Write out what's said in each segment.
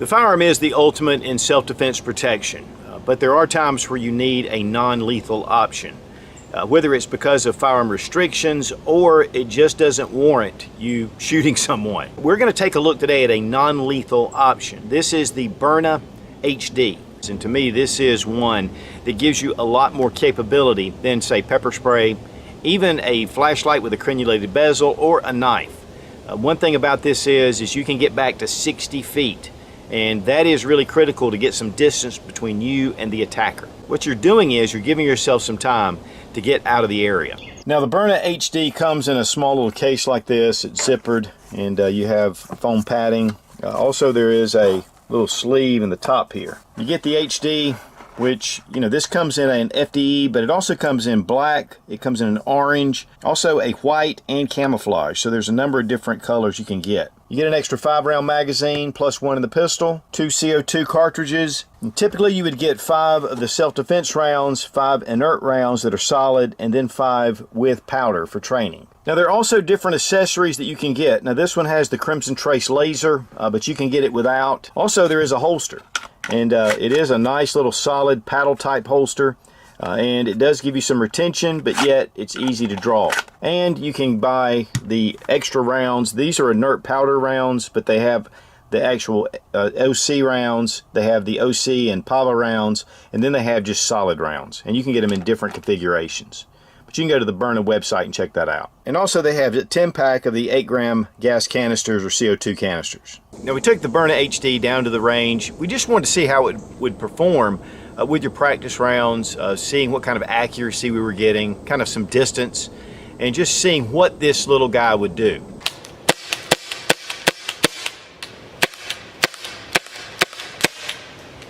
The firearm is the ultimate in self-defense protection, but there are times where you need a non-lethal option. Whether it's because of firearm restrictions or it just doesn't warrant you shooting someone. We're going to take a look today at a non-lethal option. This is the BYRNA HD. And to me, this is one that gives you a lot more capability than, say, pepper spray, even a flashlight with a crenulated bezel, or a knife. One thing about this is you can get back to 60 feet. And that is really critical to get some distance between you and the attacker. What you're doing is you're giving yourself some time to get out of the area. Now the BYRNA HD comes in a small little case like this. It's zippered, and you have foam padding. Also there is a little sleeve in the top here. You get the HD, which, you know, this comes in an FDE, but it also comes in black, it comes in an orange, also a white and camouflage. So there's a number of different colors you can get. You get an extra 5-round magazine plus 1 in the pistol, 2 CO2 cartridges, and typically you would get 5 of the self-defense rounds, 5 inert rounds that are solid, and then 5 with powder for training. Now there are also different accessories that you can get. Now this one has the Crimson Trace laser, but you can get it without. Also there is a holster, and it is a nice little solid paddle type holster. And it does give you some retention, but yet it's easy to draw. And you can buy the extra rounds. These are inert powder rounds, but they have the actual OC rounds. They have the OC and PAVA rounds, and then they have just solid rounds. And you can get them in different configurations. But you can go to the BYRNA website and check that out. And also they have a 10-pack of the 8-gram gas canisters or CO2 canisters. Now we took the BYRNA HD down to the range. We just wanted to see how it would perform with your practice rounds, seeing what kind of accuracy we were getting, kind of some distance, and just seeing what this little guy would do.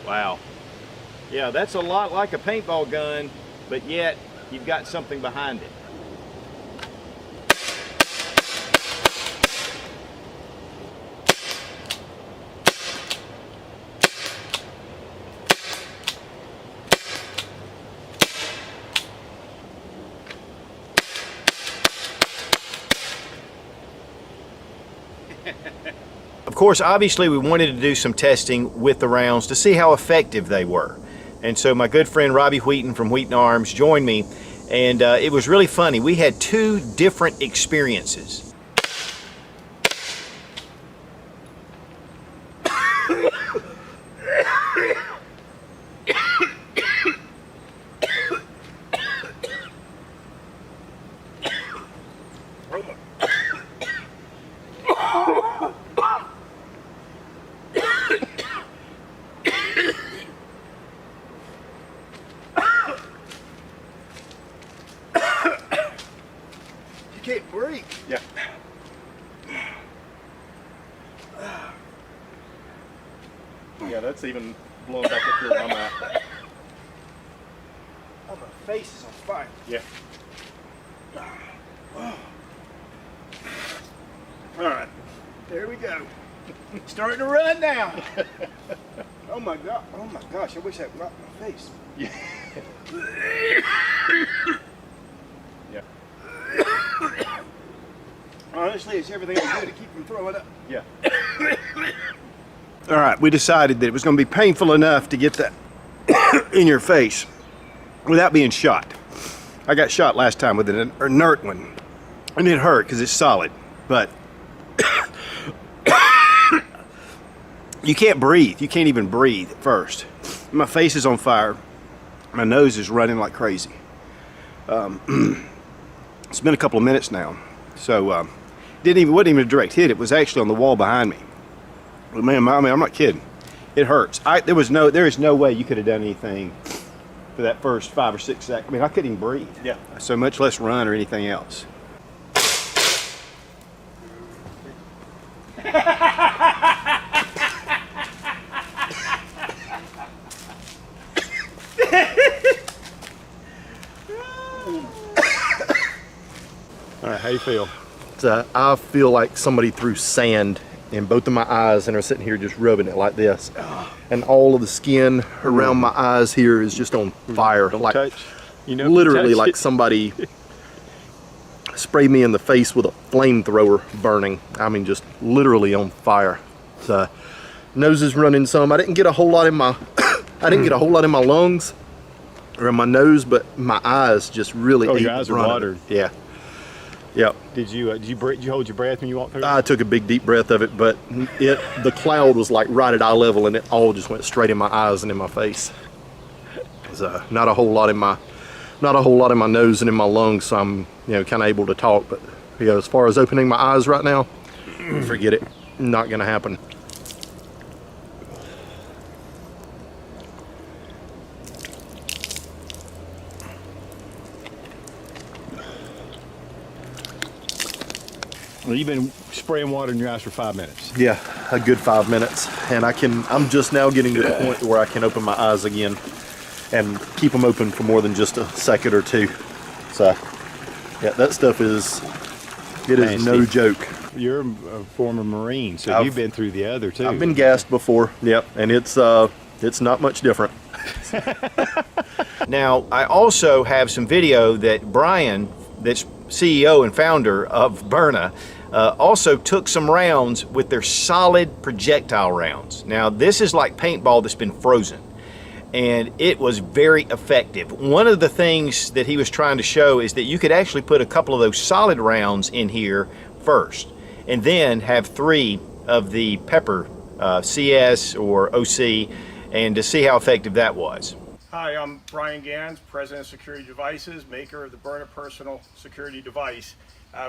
Wow. Yeah, that's a lot like a paintball gun, but yet you've got something behind it. Of course, obviously we wanted to do some testing with the rounds to see how effective they were. And so my good friend Robbie Wheaton from Wheaton Arms joined me, and it was really funny. We had 2 different experiences. You can't breathe. Yeah. Yeah, that's even blowing back up here where I'm at. Oh, my face is on fire. Yeah. All right. There we go. Starting to run now. Oh my God. Oh my gosh. I wish I got my face. Yeah. Yeah. Honestly, it's everything I do to keep from throwing up. Yeah. All right, we decided that it was going to be painful enough to get that in your face without being shot. I got shot last time with an inert one, and it hurt because it's solid, but you can't breathe. You can't even breathe at first. My face is on fire. My nose is running like crazy. It's been a couple of minutes now, so wasn't even a direct hit. It was actually on the wall behind me. But man, I mean, I'm not kidding. It hurts. There is no way you could have done anything for that first 5 or 6 seconds. I mean, I couldn't even breathe. Yeah. So much less run or anything else. All right, how you feel? I feel like somebody threw sand in both of my eyes and are sitting here just rubbing it like this. And all of the skin around my eyes here is just on fire. Don't like touch. You know, literally like somebody sprayed me in the face with a flamethrower burning. I mean, just literally on fire. So Nose is running some. I didn't get a whole lot in my I didn't get a whole lot in my lungs or in my nose, but my eyes just really ate your eyes the are brunt of watered. it. Yeah. Yep. Did you hold your breath when you walked through? I took a big deep breath of it, but the cloud was like right at eye level, and it all just went straight in my eyes and in my face. So not a whole lot in my nose and in my lungs, so I'm kind of able to talk. But as far as opening my eyes right now, forget it. Not gonna happen. Well, you've been spraying water in your eyes for 5 minutes. Yeah, a good 5 minutes, and I'm just now getting to the point where I can open my eyes again and keep them open for more than just a second or two. So yeah, that stuff is no joke. You're a former Marine, so you've been through the other too. I've been gassed before. Yep, and it's not much different. Now, I also have some video that Brian, that's CEO and founder of BYRNA, also took some rounds with their solid projectile rounds. Now, this is like paintball that's been frozen, and it was very effective. One of the things that he was trying to show is that you could actually put a couple of those solid rounds in here first, and then have 3 of the pepper CS or OC, and to see how effective that was. Hi, I'm Brian Gans, President of Security Devices, maker of the BYRNA personal security device.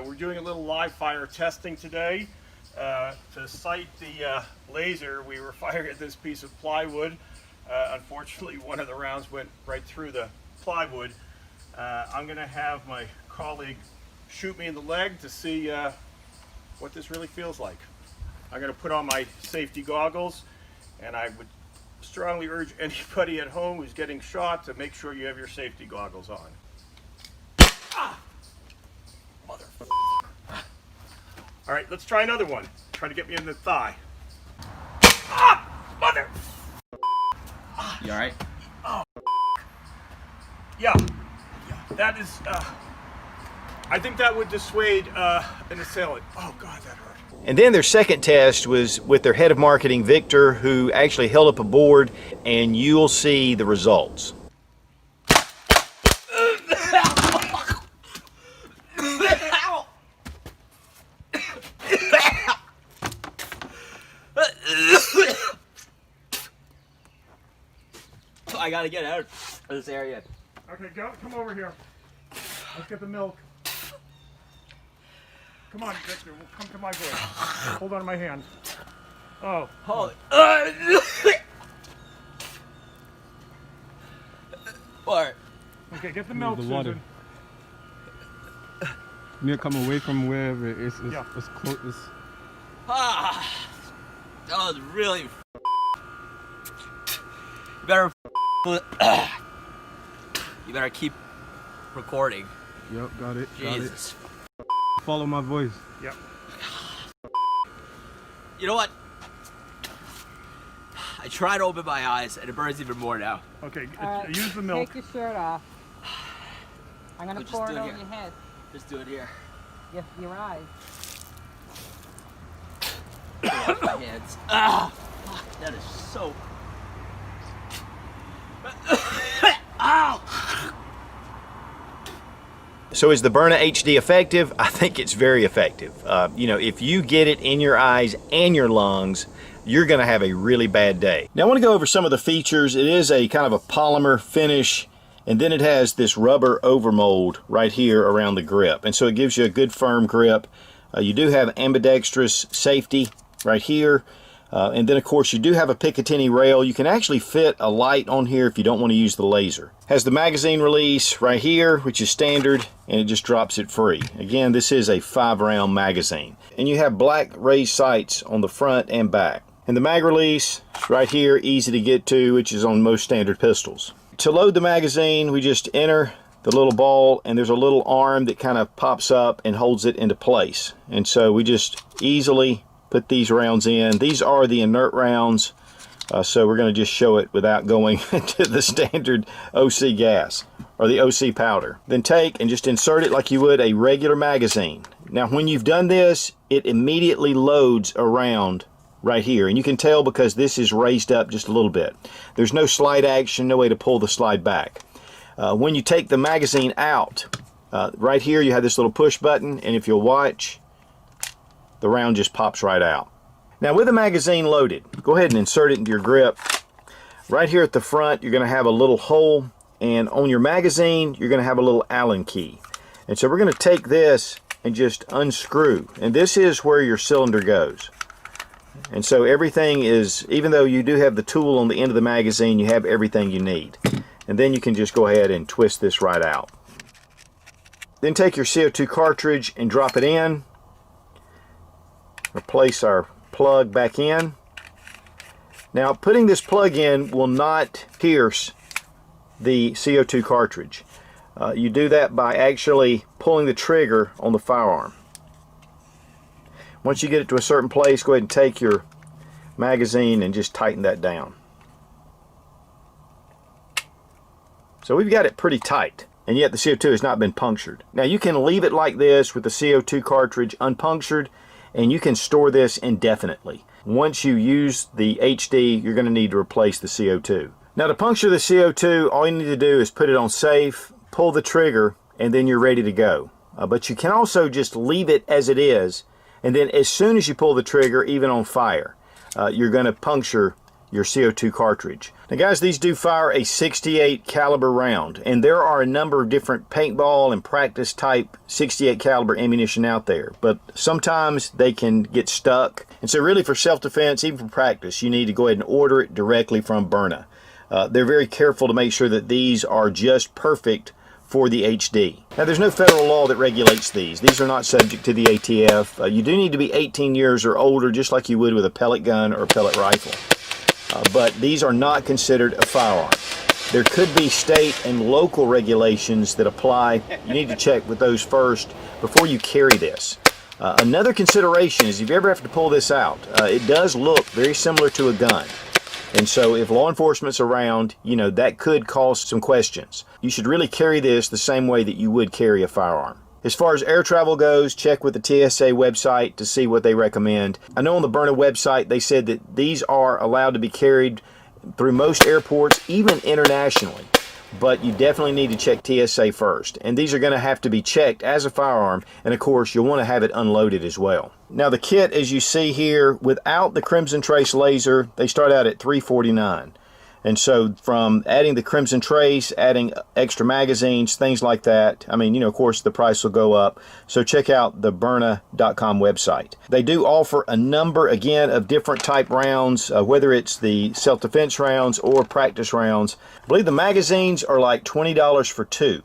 We're doing a little live fire testing today. To sight the laser, we were firing at this piece of plywood. Unfortunately, one of the rounds went right through the plywood. I'm going to have my colleague shoot me in the leg to see what this really feels like. I'm going to put on my safety goggles, and I would strongly urge anybody at home who's getting shot to make sure you have your safety goggles on. Ah! Motherfucker. All right, let's try another one. Try to get me in the thigh. Ah! Mother! You all right? Oh. Yeah. That is, I think that would dissuade an assailant. Oh God, that hurt. And then their second test was with their head of marketing, Victor, who actually held up a board, and you'll see the results. I gotta get out of this area. Okay, come over here. Let's get the milk. Come on, Victor, we'll come to my voice. Hold on to my hand. Oh. Holy. What? Okay, get the milk, the Susan. water. You need to come away from wherever it's close. Ah, that was really. You better. You better keep recording. Yep, got it. Jesus. Follow my voice. Yep. You know what? I try to open my eyes and it burns even more now. Okay, use the milk. Take your shirt off. I'm gonna Just pour do it it over here. your head. Just do it here. Your eyes. Wash my hands. Ah, fuck, that is so. Ow! So is the BYRNA HD effective? I think it's very effective. If you get it in your eyes and your lungs, you're gonna have a really bad day. Now I wanna go over some of the features. It is a kind of a polymer finish, and then it has this rubber overmold right here around the grip. And so it gives you a good firm grip. You do have ambidextrous safety right here. And then of course you do have a Picatinny rail. You can actually fit a light on here if you don't want to use the laser. Has the magazine release right here, which is standard, and it just drops it free. Again, this is a 5-round magazine. And you have black raised sights on the front and back. And the mag release is right here, easy to get to, which is on most standard pistols. To load the magazine, we just enter the little ball, and there's a little arm that kind of pops up and holds it into place. And so we just easily put these rounds in. These are the inert rounds, so we're going to just show it without going into the standard OC gas or the OC powder. Then take and just insert it like you would a regular magazine. Now when you've done this, it immediately loads around right here. And you can tell because this is raised up just a little bit. There's no slide action, no way to pull the slide back. When you take the magazine out, right here you have this little push button, and if you'll watch, the round just pops right out. Now with the magazine loaded, go ahead and insert it into your grip. Right here at the front, you're going to have a little hole, and on your magazine, you're going to have a little Allen key. And so we're going to take this and just unscrew. And this is where your cylinder goes. And so everything is, even though you do have the tool on the end of the magazine, you have everything you need. And then you can just go ahead and twist this right out. Then take your CO2 cartridge and drop it in. Replace our plug back in. Now, putting this plug in will not pierce the CO2 cartridge. You do that by actually pulling the trigger on the firearm. Once you get it to a certain place, go ahead and take your magazine and just tighten that down. So we've got it pretty tight, and yet the CO2 has not been punctured. Now you can leave it like this with the CO2 cartridge unpunctured, and you can store this indefinitely. Once you use the HD, you're going to need to replace the CO2. Now to puncture the CO2, all you need to do is put it on safe, pull the trigger, and then you're ready to go. But you can also just leave it as it is, and then as soon as you pull the trigger, even on fire, you're going to puncture your CO2 cartridge. Now guys, these do fire a 68 caliber round, and there are a number of different paintball and practice type 68 caliber ammunition out there, but sometimes they can get stuck. And so really for self-defense, even for practice, you need to go ahead and order it directly from BYRNA. They're very careful to make sure that these are just perfect for the HD. Now there's no federal law that regulates these. These are not subject to the ATF. You do need to be 18 years or older, just like you would with a pellet gun or a pellet rifle. But these are not considered a firearm. There could be state and local regulations that apply. You need to check with those first before you carry this. Another consideration is if you ever have to pull this out, it does look very similar to a gun. And so if law enforcement's around, you know, that could cause some questions. You should really carry this the same way that you would carry a firearm. As far as air travel goes, check with the TSA website to see what they recommend. I know on the BYRNA website they said that these are allowed to be carried through most airports, even internationally. But you definitely need to check TSA first. And these are going to have to be checked as a firearm, and of course you'll want to have it unloaded as well. Now the kit, as you see here, without the Crimson Trace laser, they start out at $349. And so from adding the Crimson Trace, adding extra magazines, things like that, I mean, you know, of course the price will go up. So check out the BYRNA.com website. They do offer a number, again, of different type rounds, whether it's the self-defense rounds or practice rounds. I believe the magazines are like $20 for two.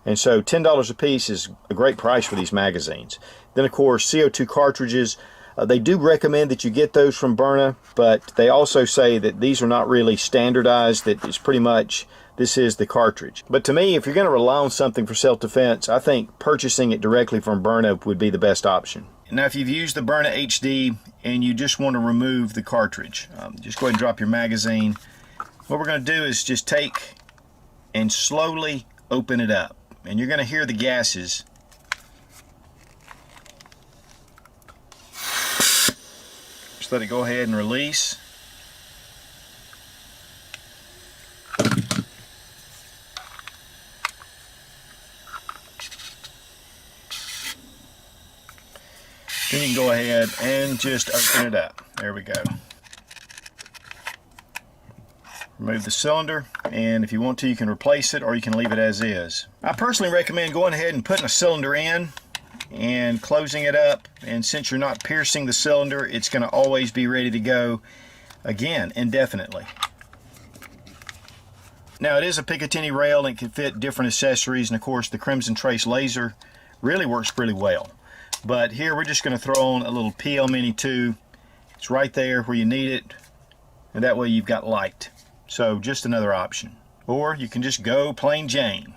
And so $10 a piece is a great price for these magazines. Then, of course, CO2 cartridges. They do recommend that you get those from BYRNA, but they also say that these are not really standardized, that it's pretty much, this is the cartridge. But to me, if you're going to rely on something for self-defense, I think purchasing it directly from BYRNA would be the best option. Now, if you've used the BYRNA HD and you just want to remove the cartridge, just go ahead and drop your magazine. What we're going to do is just take and slowly open it up. And you're going to hear the gases. Just let it go ahead and release. Then you can go ahead and just open it up. There we go. Remove the cylinder, and if you want to, you can replace it or you can leave it as is. I personally recommend going ahead and putting a cylinder in and closing it up, and since you're not piercing the cylinder, it's going to always be ready to go again indefinitely. Now it is a Picatinny rail and it can fit different accessories, and of course the Crimson Trace laser really works really well. But here we're just going to throw on a little PL Mini 2. It's right there where you need it, and that way you've got light. So just another option. Or you can just go plain Jane.